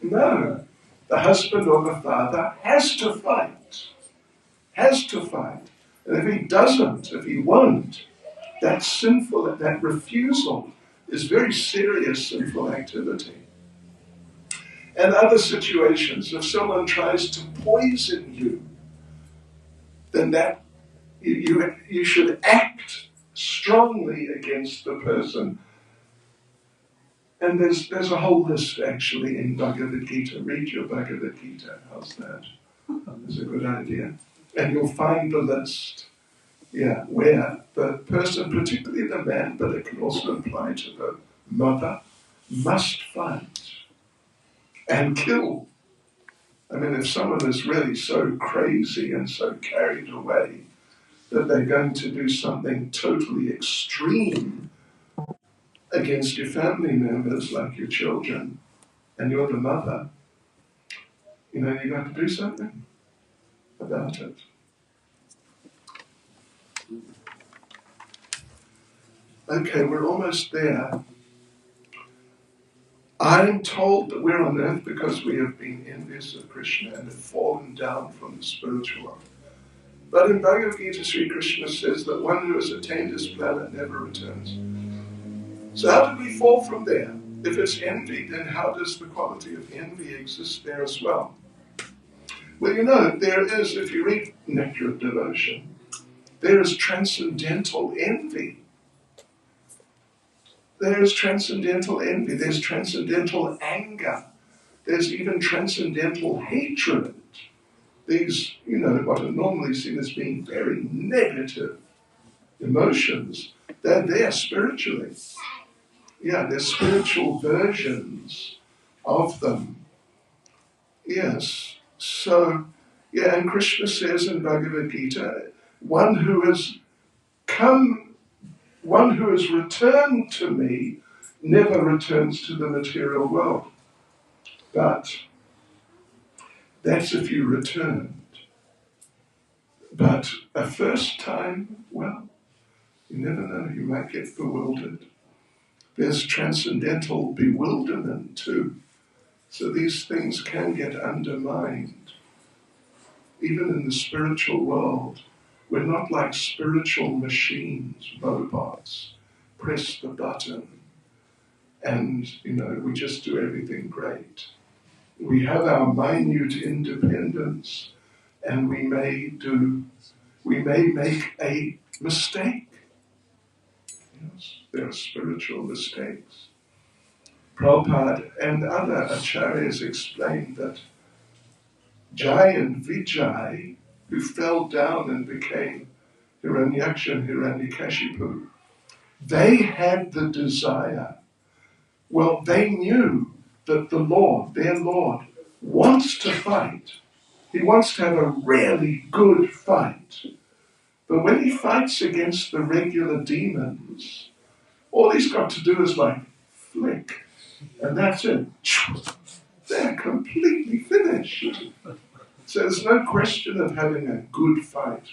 No, the husband or the father has to fight. Has to fight. And if he doesn't, if he won't, that's sinful, that refusal is very serious sinful activity. And other situations, if someone tries to poison you, then that you should act strongly against the person. And there's a whole list actually in Bhagavad Gita. Read your Bhagavad Gita. How's that? That's a good idea. And you'll find the list, where the person, particularly the man, but it can also apply to the mother, must fight and kill. I mean, if someone is really so crazy and so carried away that they're going to do something totally extreme against your family members, like your children, and you're the mother, you've got to do something about it. Okay, we're almost there. I'm told that we're on earth because we have been envious of Krishna and have fallen down from the spiritual life. But in Bhagavad Gita, Sri Krishna says that one who has attained this planet never returns. So how did we fall from there? If it's envy, then how does the quality of envy exist there as well? Well, there is, if you read Nectar of Devotion, there is transcendental envy. There's transcendental envy, there's transcendental anger, there's even transcendental hatred. These, what are normally seen as being very negative emotions, they're there spiritually. Yeah, they're spiritual versions of them. Yes, so, and Krishna says in Bhagavad Gita, one who has returned to me never returns to the material world. But that's if you returned. But a first time, well, you never know, you might get bewildered. There's transcendental bewilderment too. So these things can get undermined. Even in the spiritual world, we're not like spiritual machines, robots. Press the button and, we just do everything great. We have our minute independence and we may make a mistake. Yes, there are spiritual mistakes. Prabhupada and other acharyas explained that Jai and Vijay, who fell down and became Hiranyaksha and Hiranyakashipu, they had the desire Well, they knew that the Lord, their Lord, wants to fight. He wants to have a really good fight. But when he fights against the regular demons, all he's got to do is like flick, and that's it. They're completely finished. So there's no question of having a good fight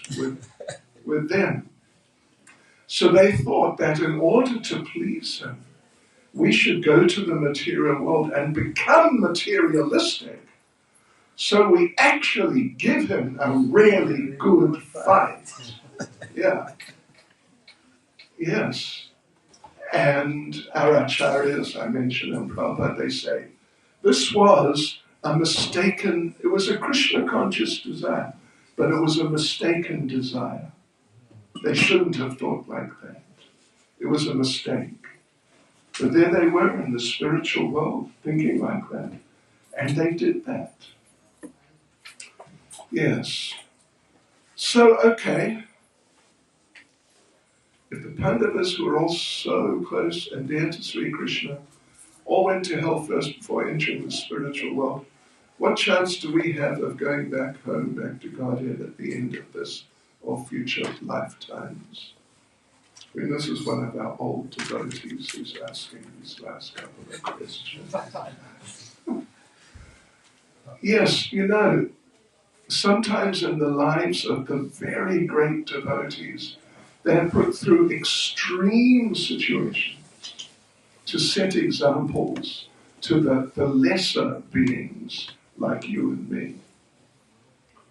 with them. So they thought that in order to please him, we should go to the material world and become materialistic, so we actually give him a really good fight. Yeah. Yes. And our acharyas, I mentioned in Prabhupada, they say, this was it was a Krishna conscious desire, but it was a mistaken desire. They shouldn't have thought like that. It was a mistake. But there they were in the spiritual world, thinking like that. And they did that. Yes. So, okay. If the Pandavas, who were all so close and dear to Sri Krishna, all went to hell first before entering the spiritual world, what chance do we have of going back home, back to Godhead at the end of this or future lifetimes? I mean, this is one of our old devotees who's asking these last couple of questions. Yes, sometimes in the lives of the very great devotees, they are put through extreme situations to set examples to the lesser beings like you and me.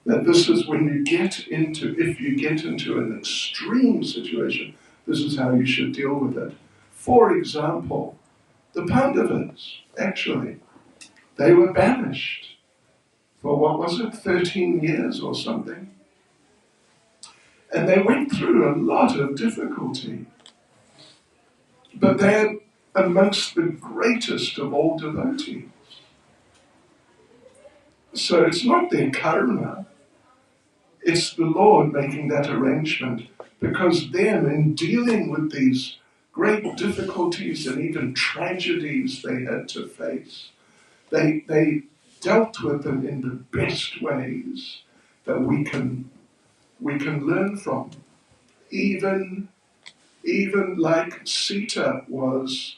That this is when if you get into an extreme situation, this is how you should deal with it. For example, the Pandavas, actually, they were banished for, 13 years or something. And they went through a lot of difficulty. But they're amongst the greatest of all devotees. So it's not their karma, it's the Lord making that arrangement, because them, in dealing with these great difficulties and even tragedies they had to face, they dealt with them in the best ways that we can learn from. Even like Sita was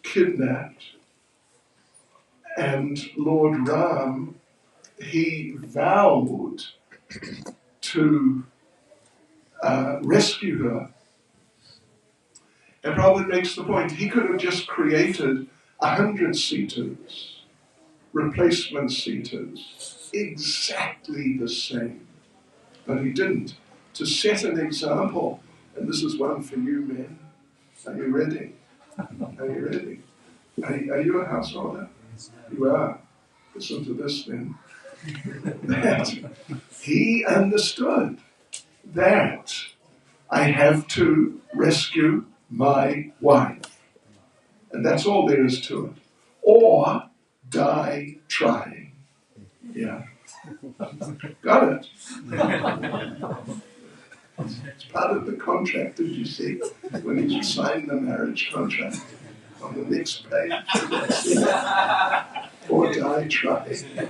kidnapped, and Lord Ram, he vowed to rescue her. And Prabhupada makes the point, he could have just created 100 Sitas, replacement Sitas, exactly the same. But he didn't. To set an example, and this is one for you men. Are you ready? Are you ready? Are you a householder? You are. Listen to this then. That he understood that I have to rescue my wife. And that's all there is to it. Or die trying. Yeah. Got it. It's part of the contract, did you see? When you sign the marriage contract on the next page. Or die trying.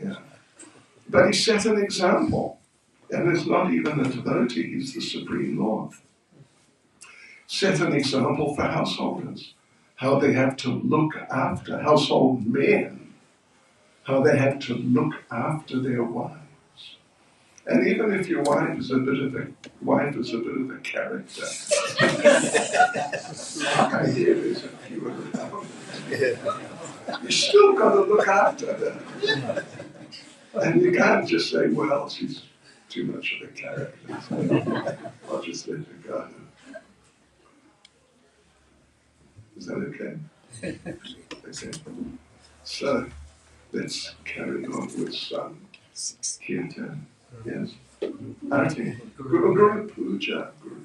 Yeah. But he set an example. And it's not even a devotee, he's the Supreme Lord. Set an example for householders. How they have to look after household men. How they have to look after their wives. And even if your wife is a bit of a character, I hear there's a few around. You still got to look after her. And you can't just say, well, she's too much of a character, so I'll just let her go. Is that okay? Okay. So, let's carry on with some kirtan. Yes. Arati. Guru Puja. Guru